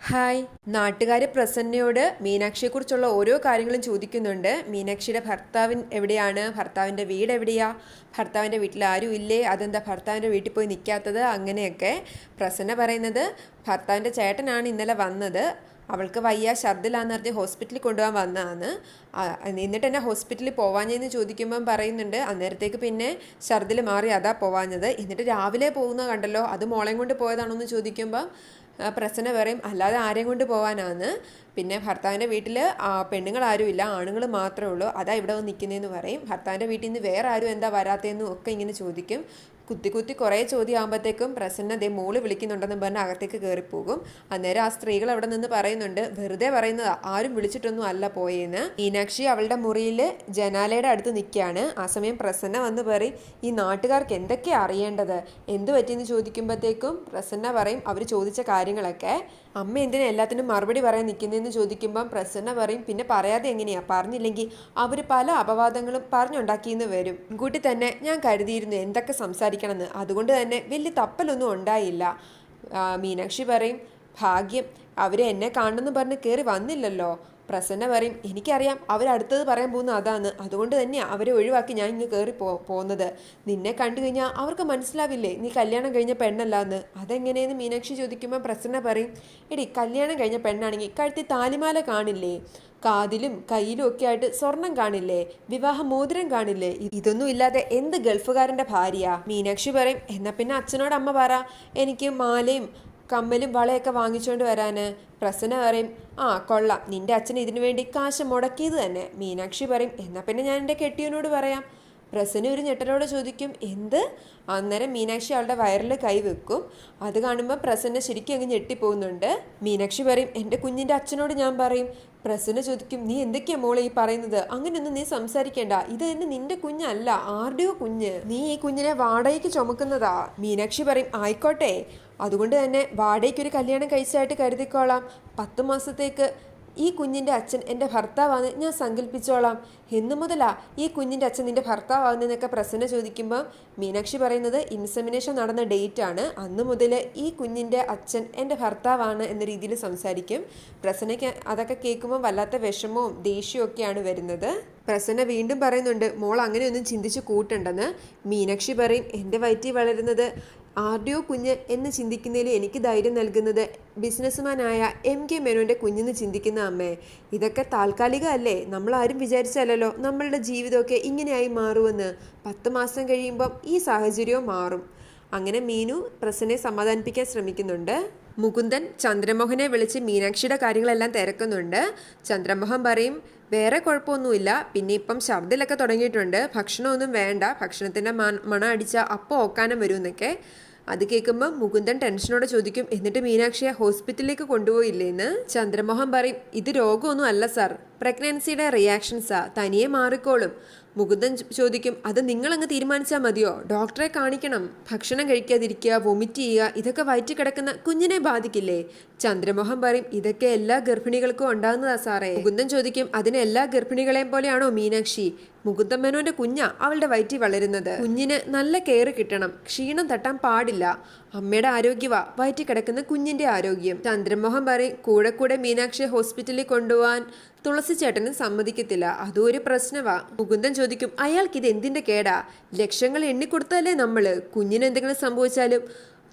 Hi. നാട്ടുകാർ പ്രസന്നയോട് മീനാക്ഷിയെക്കുറിച്ചുള്ള ഓരോ കാര്യങ്ങളും ചോദിക്കുന്നുണ്ട്. മീനാക്ഷിയുടെ എവിടെയാണ്, ഭർത്താവിൻ്റെ വീട് എവിടെയാ, ഭർത്താവിൻ്റെ വീട്ടിൽ ആരും ഇല്ലേ, അതെന്താ ഭർത്താവിൻ്റെ വീട്ടിൽ പോയി നിൽക്കാത്തത്, അങ്ങനെയൊക്കെ. പ്രസന്ന പറയുന്നത് ഭർത്താവിൻ്റെ ചേട്ടനാണ് ഇന്നലെ വന്നത്, അവൾക്ക് വയ്യ, ഛർദിലാന്ന് പറഞ്ഞ് ഹോസ്പിറ്റലിൽ കൊണ്ടുപോകാൻ വന്നതാണ്. എന്നിട്ട് എന്നെ ഹോസ്പിറ്റലിൽ പോവാഞ്ഞെന്ന് ചോദിക്കുമ്പം പറയുന്നുണ്ട് അന്നേരത്തേക്ക് പിന്നെ ഛർദിൽ മാറി അതാ പോവാഞ്ഞത്. എന്നിട്ട് രാവിലെ പോകുന്നത് കണ്ടല്ലോ, അത് മോളെയും കൊണ്ട് പോയതാണോ എന്ന് ചോദിക്കുമ്പം പ്രസന്ന പറയും അല്ലാതെ ആരെയും കൊണ്ട് പോകാനാണ്. പിന്നെ ഭർത്താവിൻ്റെ വീട്ടിൽ പെണ്ണുങ്ങൾ ആരുമില്ല, ആണുങ്ങൾ മാത്രമേ ഉള്ളൂ, അതാ ഇവിടെ വന്ന് നിൽക്കുന്നതെന്ന് പറയും. ഭർത്താവിൻ്റെ വീട്ടിൽ നിന്ന് വേറെ ആരും എന്താ വരാത്തതെന്നും ഒക്കെ ഇങ്ങനെ ചോദിക്കും. കുത്തി കുറേ ചോദ്യമാകുമ്പോഴത്തേക്കും പ്രസന്ന ദേ മോള് വിളിക്കുന്നുണ്ടെന്ന് പറഞ്ഞ് അകത്തേക്ക് കയറിപ്പോകും. അന്നേരം ആ സ്ത്രീകൾ അവിടെ നിന്ന് പറയുന്നുണ്ട് വെറുതെ പറയുന്നതാ, ആരും വിളിച്ചിട്ടൊന്നും അല്ല പോയെന്ന്. മീനാക്ഷി അവളുടെ മുറിയിൽ ജനാലയുടെ അടുത്ത് നിൽക്കുകയാണ്. ആ സമയം പ്രസന്ന വന്ന് പറയും ഈ നാട്ടുകാർക്ക് എന്തൊക്കെയാണ് അറിയേണ്ടത്, എന്ത് പറ്റിയെന്ന് ചോദിക്കുമ്പോഴത്തേക്കും പ്രസന്ന പറയും അവർ ചോദിച്ച കാര്യങ്ങളൊക്കെ. അമ്മ എന്തിനാ എല്ലാത്തിനും മറുപടി പറയാൻ നിൽക്കുന്നതെന്ന് ചോദിക്കുമ്പം പ്രസന്ന പറയും പിന്നെ പറയാതെ എങ്ങനെയാ, പറഞ്ഞില്ലെങ്കിൽ അവർ പല അപവാദങ്ങളും പറഞ്ഞുണ്ടാക്കിയെന്ന് വരും. മുൻകൂട്ടി തന്നെ ഞാൻ കരുതിയിരുന്നു എന്തൊക്കെ സംസാരിക്കണമെന്ന്, അതുകൊണ്ട് തന്നെ വലിയ തപ്പലൊന്നും ഉണ്ടായില്ല. മീനാക്ഷി പറയും ഭാഗ്യം അവർ എന്നെ കാണണമെന്ന് പറഞ്ഞ് കയറി വന്നില്ലല്ലോ. പ്രസന്ന പറയും എനിക്കറിയാം അവരടുത്തത് പറയാൻ പോകുന്ന അതാണ്, അതുകൊണ്ട് തന്നെയാണ് അവരെ ഒഴിവാക്കി ഞാൻ ഇങ്ങ് കയറി പോകുന്നത്. നിന്നെ കണ്ടു കഴിഞ്ഞാൽ അവർക്ക് മനസ്സിലാവില്ലേ നീ കല്യാണം കഴിഞ്ഞ പെണ്ണല്ലാന്ന്. അതെങ്ങനെയെന്ന് മീനാക്ഷി ചോദിക്കുമ്പോൾ പ്രസന്ന പറയും എടി കല്യാണം കഴിഞ്ഞ പെണ്ണാണെങ്കിൽ കഴുത്തി താലിമാല കാണില്ലേ, കാതിലും കയ്യിലും ഒക്കെ ആയിട്ട് സ്വർണം കാണില്ലേ, വിവാഹ മോതിരം കാണില്ലേ, ഇതൊന്നും ഇല്ലാതെ എന്ത് ഗൾഫുകാരൻ്റെ ഭാര്യയാ. മീനാക്ഷി പറയും എന്നാ പിന്നെ അച്ഛനോട് അമ്മ പറ എനിക്ക് മാലയും കമ്മലും വളയൊക്കെ വാങ്ങിച്ചുകൊണ്ട് വരാന്. പ്രസന്ന പറയും കൊള്ളാം, നിന്റെ അച്ഛൻ ഇതിനു വേണ്ടി കാശ് മുടക്കിയത് തന്നെ. മീനാക്ഷി പറയും എന്നാൽ പിന്നെ ഞാൻ എൻ്റെ കെട്ടിയവനോട് പറയാം. പ്രസന്ന ഒരു ഞെട്ടലോടെ ചോദിക്കും എന്ത്. അന്നേരം മീനാക്ഷി അവളുടെ വയറിൽ കൈവെക്കും. അത് കാണുമ്പോൾ പ്രസന്ന ശരിക്കും അങ്ങ് ഞെട്ടിപ്പോകുന്നുണ്ട്. മീനാക്ഷി പറയും എൻ്റെ കുഞ്ഞിൻ്റെ അച്ഛനോട് ഞാൻ പറയും. പ്രസന്ന ചോദിക്കും നീ എന്തൊക്കെയാ മോളെ ഈ പറയുന്നത്, അങ്ങനെയൊന്നും നീ സംസാരിക്കേണ്ട, ഇത് തന്നെ നിന്റെ കുഞ്ഞല്ല, ആരുടെയോ കുഞ്ഞ്, നീ ഈ കുഞ്ഞിനെ വാടകയ്ക്ക് ചുമക്കുന്നതാ. മീനാക്ഷി പറയും ആയിക്കോട്ടെ, അതുകൊണ്ട് തന്നെ വാടകയ്ക്കൊരു കല്യാണം കഴിച്ചായിട്ട് കരുതിക്കോളാം, 10 മാസത്തേക്ക് ഈ കുഞ്ഞിൻ്റെ അച്ഛൻ എൻ്റെ ഭർത്താവാന്ന് ഞാൻ സങ്കല്പിച്ചോളാം. എന്നു മുതലാ ഈ കുഞ്ഞിൻ്റെ അച്ഛൻ നിൻ്റെ ഭർത്താവാകുന്നതെന്നൊക്കെ പ്രസന്ന ചോദിക്കുമ്പോൾ മീനാക്ഷി പറയുന്നത് ഇൻസെമിനേഷൻ നടന്ന ഡേറ്റ് ആണ്, അന്ന് മുതൽ ഈ കുഞ്ഞിൻ്റെ അച്ഛൻ എൻ്റെ ഭർത്താവാണ് എന്ന രീതിയിൽ സംസാരിക്കും. പ്രസന്നയ്ക്ക് അതൊക്കെ കേൾക്കുമ്പോൾ വല്ലാത്ത വിഷമവും ദേഷ്യവും ഒക്കെയാണ് വരുന്നത്. പ്രസന്ന വീണ്ടും പറയുന്നുണ്ട് മോൾ അങ്ങനെയൊന്നും ചിന്തിച്ച് കൂട്ടുണ്ടെന്ന്. മീനാക്ഷി പറയും എൻ്റെ വയറ്റിൽ വളരുന്നത് ആരുടെയോ കുഞ്ഞ് എന്ന് ചിന്തിക്കുന്നതിൽ എനിക്ക് ധൈര്യം നൽകുന്നത് ബിസിനസ്മാനായ MK മേനോൻ്റെ കുഞ്ഞെന്ന് ചിന്തിക്കുന്ന അമ്മേ. ഇതൊക്കെ താൽക്കാലികമല്ലേ, നമ്മളാരും വിചാരിച്ചല്ലോ നമ്മളുടെ ജീവിതമൊക്കെ ഇങ്ങനെയായി മാറുമെന്ന്. 10 മാസം കഴിയുമ്പം ഈ സാഹചര്യവും മാറും. അങ്ങനെ മീനു പ്രസന്നെ സമാധാനിപ്പിക്കാൻ ശ്രമിക്കുന്നുണ്ട്. മുകുന്ദൻ ചന്ദ്രമോഹനെ വിളിച്ച് മീനാക്ഷിയുടെ കാര്യങ്ങളെല്ലാം തിരക്കുന്നുണ്ട്. ചന്ദ്രമോഹൻ പറയും വേറെ കുഴപ്പമൊന്നുമില്ല, പിന്നെ ഇപ്പം ഛർദിലൊക്കെ തുടങ്ങിയിട്ടുണ്ട്, ഭക്ഷണമൊന്നും വേണ്ട, ഭക്ഷണത്തിൻ്റെ മണം അടിച്ചാൽ അപ്പോൾ ഓക്കാനം വരുമെന്നൊക്കെ. അത് കേൾക്കുമ്പോൾ മുകുന്ദൻ ടെൻഷനോടെ ചോദിക്കും എന്നിട്ട് മീനാക്ഷിയെ ഹോസ്പിറ്റലിലേക്ക് കൊണ്ടുപോയില്ലേന്ന്. ചന്ദ്രമോഹൻ പറയും ഇത് രോഗമൊന്നും അല്ല സാർ, പ്രഗ്നൻസിയുടെ റിയാക്ഷൻസാ, തനിയെ മാറിക്കോളും. മുകുന്ദൻ ചോദിക്കും അത് നിങ്ങളങ്ങ് തീരുമാനിച്ചാൽ മതിയോ, ഡോക്ടറെ കാണിക്കണം. ഭക്ഷണം കഴിക്കാതിരിക്കുക, വൊമിറ്റ് ചെയ്യുക, ഇതൊക്കെ വയറ്റിൽ കിടക്കുന്ന കുഞ്ഞിനെ ബാധിക്കില്ലേ. ചന്ദ്രമോഹൻ പറയും ഇതൊക്കെ എല്ലാ ഗർഭിണികൾക്കും ഉണ്ടാകുന്നതാ സാറേ. മുകുന്ദൻ ചോദിക്കും അതിന് എല്ലാ ഗർഭിണികളെയും പോലെയാണോ മീനാക്ഷി, മുകുന്ദൻ മേനോന്റെ കുഞ്ഞാ അവളുടെ വയറ്റിൽ വളരുന്നത്, കുഞ്ഞിന് നല്ല കെയർ കിട്ടണം, ക്ഷീണം തട്ടാൻ പാടില്ല, അമ്മയുടെ ആരോഗ്യവാ വയറ്റിൽ കിടക്കുന്ന കുഞ്ഞിന്റെ ആരോഗ്യം. ചന്ദ്രമോഹൻ പറയും കൂടെ മീനാക്ഷിയെ ഹോസ്പിറ്റലിൽ കൊണ്ടുപോകാൻ തുളസി ചേട്ടന് സമ്മതിക്കത്തില്ല, അതും ഒരു പ്രശ്നവാ. മുകുന്ദൻ ചോദിക്കും അയാൾക്ക് ഇത് എന്തിന്റെ കേടാ, ലക്ഷങ്ങൾ എണ്ണിക്കൊടുത്തല്ലേ നമ്മള്, കുഞ്ഞിന് എന്തെങ്കിലും സംഭവിച്ചാലും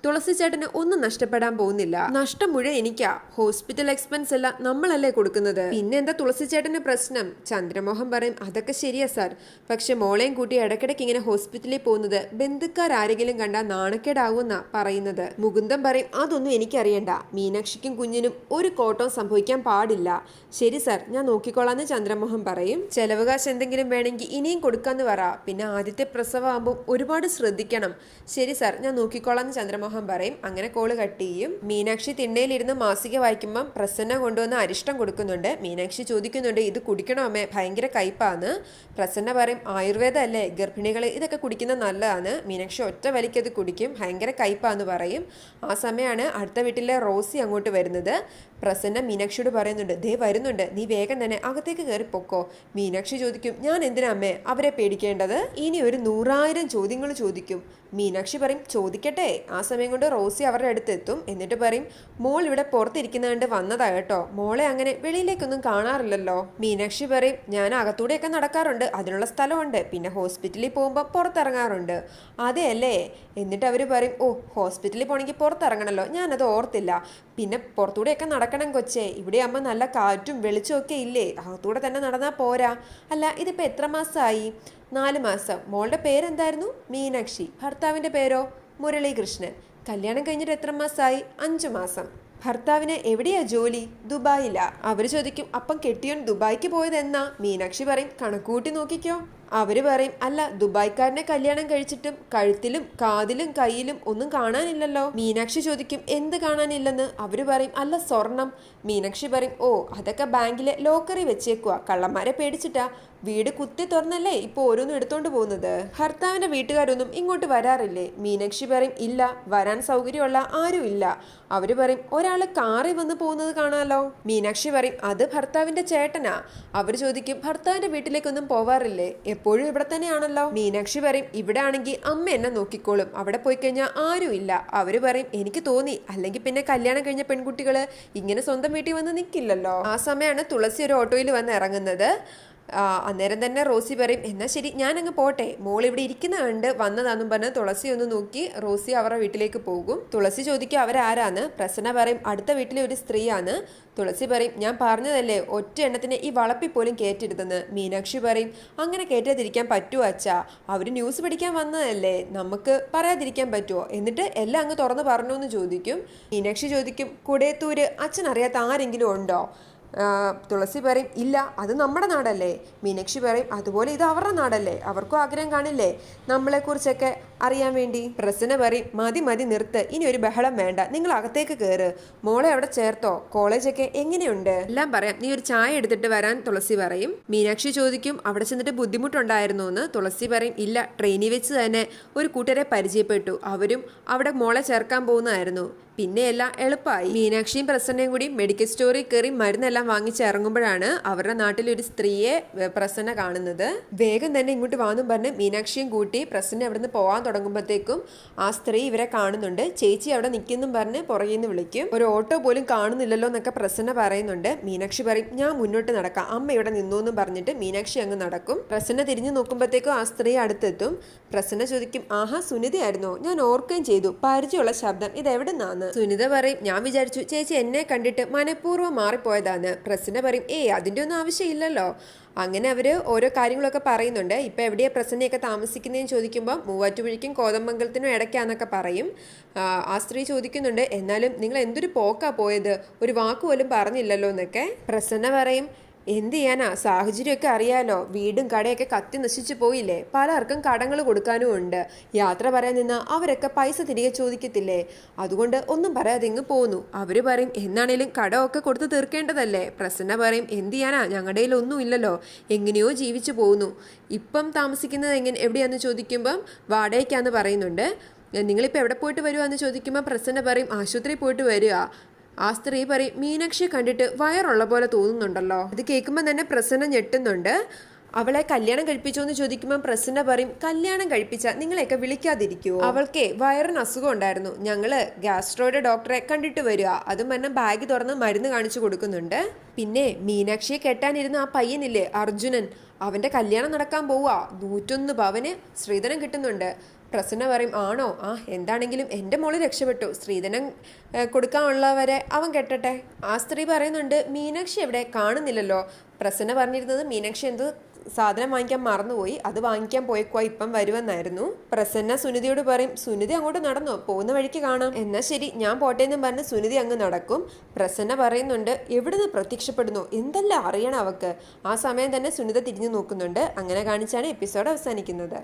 തുളസി ചേട്ടന് ഒന്നും നഷ്ടപ്പെടാൻ പോകുന്നില്ല, നഷ്ടം മുഴുവൻ എനിക്കാ, ഹോസ്പിറ്റൽ എക്സ്പെൻസ് എല്ലാം നമ്മളല്ലേ കൊടുക്കുന്നത്, പിന്നെ എന്താ തുളസി ചേട്ടന് പ്രശ്നം. ചന്ദ്രമോഹൻ പറയും അതൊക്കെ ശരിയാ സാർ, പക്ഷെ മോളെയും കൂട്ടി ഇടയ്ക്കിടയ്ക്ക് ഇങ്ങനെ ഹോസ്പിറ്റലിൽ പോകുന്നത് ബന്ധുക്കാരെങ്കിലും കണ്ടാൽ നാണക്കേടാവുമെന്നാ പറയുന്നത്. മുകുന്ദൻ പറയും അതൊന്നും എനിക്കറിയണ്ട, മീനാക്ഷിക്കും കുഞ്ഞിനും ഒരു കോട്ടവും സംഭവിക്കാൻ പാടില്ല. ശരി സാർ ഞാൻ നോക്കിക്കോളാന്ന് ചന്ദ്രമോഹൻ പറയും. ചെലവ് കാശ് എന്തെങ്കിലും വേണമെങ്കിൽ ഇനിയും കൊടുക്കാന്ന് പറ, പിന്നെ ആദ്യത്തെ പ്രസവമാകുമ്പോൾ ഒരുപാട് ശ്രദ്ധിക്കണം. ശരി സാർ ഞാൻ നോക്കിക്കോളാന്ന് ചന്ദ്രമോഹൻ പറയും. അങ്ങനെ കോള് കട്ട് ചെയ്യും. മീനാക്ഷി തിണ്ണയിലിരുന്ന് മാസിക വായിക്കുമ്പം പ്രസന്ന കൊണ്ടുവന്ന് അരിഷ്ടം കൊടുക്കുന്നുണ്ട്. മീനാക്ഷി ചോദിക്കുന്നുണ്ട് ഇത് കുടിക്കണോ അമ്മേ, ഭയങ്കര കയ്പാന്ന്. പ്രസന്ന പറയും ആയുർവേദ അല്ലേ, ഗർഭിണികൾ ഇതൊക്കെ കുടിക്കുന്നത് നല്ലതാണ്. മീനാക്ഷി ഒറ്റ വലിക്കത് കുടിക്കും, ഭയങ്കര കയ്പാന്ന് പറയും. ആ സമയമാണ് അടുത്ത വീട്ടിലെ റോസി അങ്ങോട്ട് വരുന്നത്. പ്രസന്ന മീനാക്ഷിയോട് പറയുന്നുണ്ട് ദേ വരുന്നുണ്ട്, നീ വേഗം തന്നെ അകത്തേക്ക് കയറി പൊക്കോ. മീനാക്ഷി ചോദിക്കും ഞാൻ എന്തിനാ അമ്മേ അവരെ പേടിക്കേണ്ടത്, ഇനി ഒരു 100,000 ചോദ്യങ്ങൾ ചോദിക്കും. മീനാക്ഷി പറയും ചോദിക്കട്ടെ. ആ സമയം കൊണ്ട് റോസി അവരുടെ അടുത്തെത്തും. എന്നിട്ട് പറയും മോൾ ഇവിടെ പുറത്തിരിക്കുന്ന കണ്ട് വന്നതാ കേട്ടോ, മോളെ അങ്ങനെ വെളിയിലേക്കൊന്നും കാണാറില്ലല്ലോ. മീനാക്ഷി പറയും ഞാൻ അകത്തൂടെയൊക്കെ നടക്കാറുണ്ട്, അതിനുള്ള സ്ഥലമുണ്ട്, പിന്നെ ഹോസ്പിറ്റലിൽ പോകുമ്പോൾ പുറത്തിറങ്ങാറുണ്ട്. അതെ അല്ലേ? എന്നിട്ട് അവർ പറയും ഓ ഹോസ്പിറ്റലിൽ പോകണമെങ്കിൽ പുറത്തിറങ്ങണമല്ലോ, ഞാനത് ഓർത്തില്ല. പിന്നെ പുറത്തൂടെയൊക്കെ നടക്കണം കൊച്ചേ, ഇവിടെ ആകുമ്പോൾ നല്ല കാറ്റും വെളിച്ചമൊക്കെ ഇല്ലേ, അകത്തൂടെ തന്നെ നടന്നാൽ പോരാ. അല്ല ഇതിപ്പോൾ എത്ര മാസമായി? 4 മാസം. മോളുടെ പേരെന്തായിരുന്നു? മീനാക്ഷി. ഭർത്താവിൻ്റെ പേരോ? മുരളീകൃഷ്ണൻ. കല്യാണം കഴിഞ്ഞിട്ട് എത്ര മാസമായി? 5 മാസം. ഭർത്താവിന് എവിടെയാ ജോലി? ദുബായിലാ. അവര് ചോദിക്കും അപ്പം കെട്ടിയോൻ ദുബായിക്ക് പോയതെന്നാ? മീനാക്ഷി പറയും കണക്കൂട്ടി നോക്കിക്കോ. അവര് പറയും അല്ല ദുബായ്ക്കാരനെ കല്യാണം കഴിച്ചിട്ടും കഴുത്തിലും കാതിലും കയ്യിലും ഒന്നും കാണാനില്ലല്ലോ. മീനാക്ഷി ചോദിക്കും എന്ത് കാണാനില്ലെന്ന്? അവര് പറയും അല്ല സ്വർണം. മീനാക്ഷി പറയും ഓ അതൊക്കെ ബാങ്കിലെ ലോക്കറി വെച്ചേക്കുവാ, കള്ളന്മാരെ പേടിച്ചിട്ടാ. വീട് കുത്തി തുറന്നല്ലേ ഇപ്പൊ ഓരോന്നും എടുത്തോണ്ട് പോകുന്നത്. ഭർത്താവിന്റെ വീട്ടുകാരൊന്നും ഇങ്ങോട്ട് വരാറില്ലേ? മീനാക്ഷി പറയും ഇല്ല, വരാൻ സൗകര്യമുള്ള ആരും ഇല്ല. അവര് പറയും ഒരാള് കാറിൽ വന്ന് പോകുന്നത് കാണാലോ. മീനാക്ഷി പറയും അത് ഭർത്താവിന്റെ ചേട്ടനാ. അവര് ചോദിക്കും ഭർത്താവിന്റെ വീട്ടിലേക്കൊന്നും പോവാറില്ലേ? എപ്പോഴും ഇവിടെ തന്നെയാണല്ലോ. മീനാക്ഷി പറയും ഇവിടെ ആണെങ്കിൽ അമ്മ എന്നെ നോക്കിക്കോളും, അവിടെ പോയി കഴിഞ്ഞാൽ ആരും ഇല്ല. അവര് പറയും എനിക്ക് തോന്നി, അല്ലെങ്കിൽ പിന്നെ കല്യാണം കഴിഞ്ഞ പെൺകുട്ടികള് ഇങ്ങനെ സ്വന്തം വീട്ടിൽ വന്ന് നിൽക്കില്ലല്ലോ. ആ സമയമാണ് തുളസി ഒരു ഓട്ടോയിൽ വന്ന് ഇറങ്ങുന്നത്. അന്നേരം തന്നെ റോസി പറയും എന്നാൽ ശരി ഞാനങ്ങ് പോട്ടെ, മോൾ ഇവിടെ ഇരിക്കുന്ന കണ്ട് വന്നതാന്നും പറഞ്ഞ് തുളസി ഒന്ന് നോക്കി റോസി അവരുടെ വീട്ടിലേക്ക് പോകും. തുളസി ചോദിക്കും അവരാരാന്ന്? പ്രസന്ന പറയും അടുത്ത വീട്ടിലെ ഒരു സ്ത്രീയാണ്. തുളസി പറയും ഞാൻ പറഞ്ഞതല്ലേ ഒറ്റ എണ്ണത്തിന് ഈ വളപ്പിൽ പോലും കയറ്റരുതെന്ന്. മീനാക്ഷി പറയും അങ്ങനെ കയറ്റാതിരിക്കാൻ പറ്റുമോ അച്ഛാ? അവർ ന്യൂസ് പഠിക്കാൻ വന്നതല്ലേ, നമുക്ക് പറയാതിരിക്കാൻ പറ്റുമോ? എന്നിട്ട് എല്ലാം അങ്ങ് തുറന്ന് പറഞ്ഞു എന്ന് ചോദിക്കും. മീനാക്ഷി ചോദിക്കും കുടയത്തൂര് അച്ഛൻ അറിയാത്ത ആരെങ്കിലും ഉണ്ടോ? തുളസി പറയും ഇല്ല, അത് നമ്മുടെ നാടല്ലേ. മീനാക്ഷി പറയും അതുപോലെ ഇത് അവരുടെ നാടല്ലേ, അവർക്കും ആഗ്രഹം കാണില്ലേ നമ്മളെക്കുറിച്ചൊക്കെ അറിയാൻ വേണ്ടി. പ്രസന്ന പറയും മതി മതി നിർത്ത്, ഇനി ഒരു ബഹളം വേണ്ട, നിങ്ങൾ അകത്തേക്ക് കയറ്. മോളെ അവിടെ ചേർത്തോ? കോളേജൊക്കെ എങ്ങനെയുണ്ട്? എല്ലാം പറയാം, നീ ഒരു ചായ എടുത്തിട്ട് വരാൻ തുളസി പറയും. മീനാക്ഷി ചോദിക്കും അവിടെ ചെന്നിട്ട് ബുദ്ധിമുട്ടുണ്ടായിരുന്നു എന്ന്. തുളസി പറയും ഇല്ല, ട്രെയിനിൽ വെച്ച് തന്നെ ഒരു കൂട്ടരെ പരിചയപ്പെട്ടു, അവരും അവിടെ മോളെ ചേർക്കാൻ പോകുന്നതായിരുന്നു, പിന്നെ എല്ലാം എളുപ്പമായി. മീനാക്ഷിയും പ്രസന്നയും കൂടി മെഡിക്കൽ സ്റ്റോറിൽ കയറി മരുന്നെല്ലാം വാങ്ങിച്ച് ഇറങ്ങുമ്പോഴാണ് അവരുടെ നാട്ടിലൊരു സ്ത്രീയെ പ്രസന്ന കാണുന്നത്. വേഗം തന്നെ ഇങ്ങോട്ട് വാന്നും പറഞ്ഞ് മീനാക്ഷിയും കൂട്ടി പ്രസന്ന അവിടെ നിന്ന് പോകാൻ തുടങ്ങുമ്പോഴത്തേക്കും ആ സ്ത്രീ ഇവരെ കാണുന്നുണ്ട്. ചേച്ചി അവിടെ നിൽക്കുന്നും പറഞ്ഞ് പുറകിൽ നിന്ന് വിളിക്കും. ഒരു ഓട്ടോ പോലും കാണുന്നില്ലല്ലോ എന്നൊക്കെ പ്രസന്ന പറയുന്നുണ്ട്. മീനാക്ഷി പറയും ഞാൻ മുന്നോട്ട് നടക്കാം, അമ്മ ഇവിടെ നിന്നു എന്നും പറഞ്ഞിട്ട് മീനാക്ഷി അങ്ങ് നടക്കും. പ്രസന്ന തിരിഞ്ഞു നോക്കുമ്പോഴത്തേക്കും ആ സ്ത്രീ അടുത്തെത്തും. പ്രസന്ന ചോദിക്കും ആഹാ സുനിതയായിരുന്നോ? ഞാൻ ഓർക്കുകയും ചെയ്തു, പരിചയമുള്ള ശബ്ദം, ഇത് എവിടെ നിന്നാണ്? സുനിത പറയും ഞാൻ വിചാരിച്ചു ചേച്ചി എന്നെ കണ്ടിട്ട് മനഃപൂർവ്വം മാറിപ്പോയതാന്ന്. പ്രസന്ന പറയും അതിൻ്റെ ഒന്നും ആവശ്യമില്ലല്ലോ. അങ്ങനെ അവർ ഓരോ കാര്യങ്ങളൊക്കെ പറയുന്നുണ്ട്. ഇപ്പം എവിടെയാണ് പ്രസന്നയൊക്കെ താമസിക്കുന്നതെന്ന് ചോദിക്കുമ്പോൾ മൂവാറ്റുപുഴയ്ക്കും കോതമംഗലത്തിനും ഇടയ്ക്കാന്നൊക്കെ പറയും. ആ സ്ത്രീ ചോദിക്കുന്നുണ്ട് എന്നാലും നിങ്ങൾ എന്തൊരു പോക്കാ പോയത്, ഒരു വാക്കുപോലും പറഞ്ഞില്ലല്ലോ എന്നൊക്കെ. പ്രസന്ന പറയും എന്ത് ചെയ്യാനാ, സാഹചര്യമൊക്കെ അറിയാലോ, വീടും കടയൊക്കെ കത്തി നശിച്ചു പോയില്ലേ, പലർക്കും കടങ്ങൾ കൊടുക്കാനും ഉണ്ട്. യാത്ര പറയാൻ നിന്നാൽ അവരൊക്കെ പൈസ തിരികെ ചോദിക്കത്തില്ലേ, അതുകൊണ്ട് ഒന്നും പറയാതെ ഇങ്ങ് പോന്നു. അവർ പറയും എന്നാണേലും കടമൊക്കെ കൊടുത്ത് തീർക്കേണ്ടതല്ലേ. പ്രസന്ന പറയും എന്ത് ചെയ്യാനാ, ഞങ്ങളുടെ കയ്യിൽ ഒന്നും ഇല്ലല്ലോ, എങ്ങനെയോ ജീവിച്ചു പോകുന്നു. ഇപ്പം താമസിക്കുന്നത് എവിടെയാന്ന് ചോദിക്കുമ്പം വാടകയ്ക്കാന്ന് പറയുന്നുണ്ട്. നിങ്ങളിപ്പോൾ എവിടെ പോയിട്ട് വരുവാന്ന് ചോദിക്കുമ്പോൾ പ്രസന്ന പറയും ആശുപത്രിയിൽ പോയിട്ട് വരിക. ആ സ്ത്രീ പറയും മീനാക്ഷിയെ കണ്ടിട്ട് വയറുള്ള പോലെ തോന്നുന്നുണ്ടല്ലോ. ഇത് കേൾക്കുമ്പോൾ തന്നെ പ്രസന്ന ഞെട്ടുന്നുണ്ട്. അവളെ കല്യാണം കഴിപ്പിച്ചോ എന്ന് ചോദിക്കുമ്പോൾ പ്രസന്ന പറയും കല്യാണം കഴിപ്പിച്ച നിങ്ങളെയൊക്കെ വിളിക്കാതിരിക്കുവോ? അവൾക്ക് വയറിന് അസുഖം ഉണ്ടായിരുന്നു, ഞങ്ങള് ഗാസ്ട്രോയുടെ ഡോക്ടറെ കണ്ടിട്ട് വരിക. അതും പറഞ്ഞ ബാഗ് തുറന്ന് മരുന്ന് കാണിച്ചു കൊടുക്കുന്നുണ്ട്. പിന്നെ മീനാക്ഷിയെ കെട്ടാനിരുന്ന ആ പയ്യനില്ലേ അർജുനൻ, അവന്റെ കല്യാണം നടക്കാൻ പോവാ. 101 പവന് സ്ത്രീധനം കിട്ടുന്നുണ്ട്. പ്രസന്ന പറയും ആണോ? എന്താണെങ്കിലും എൻ്റെ മോള് രക്ഷപ്പെട്ടു, സ്ത്രീധനം കൊടുക്കാനുള്ളവരെ അവൻ കെട്ടട്ടെ. ആ സ്ത്രീ പറയുന്നുണ്ട് മീനാക്ഷി എവിടെ, കാണുന്നില്ലല്ലോ. പ്രസന്ന പറഞ്ഞിരുന്നത് മീനാക്ഷി എന്തോ സാധനം വാങ്ങിക്കാൻ മറന്നുപോയി, അത് വാങ്ങിക്കാൻ പോയേക്കുവാ, ഇപ്പം വരുമെന്നായിരുന്നു. പ്രസന്ന സുനിതയോട് പറയും സുനിത അങ്ങോട്ട് നടന്നോ, പോകുന്ന വഴിക്ക് കാണാം. എന്നാൽ ശരി ഞാൻ പോട്ടെ എന്നും പറഞ്ഞ് സുനിത അങ്ങ് നടക്കും. പ്രസന്ന പറയുന്നുണ്ട് എവിടുന്ന് പ്രത്യക്ഷപ്പെടുന്നു, എന്തെല്ലാം അറിയണം അവക്ക്. ആ സമയം തന്നെ സുനിത തിരിഞ്ഞു നോക്കുന്നുണ്ട്. അങ്ങനെ കാണിച്ചാണ് എപ്പിസോഡ് അവസാനിക്കുന്നത്.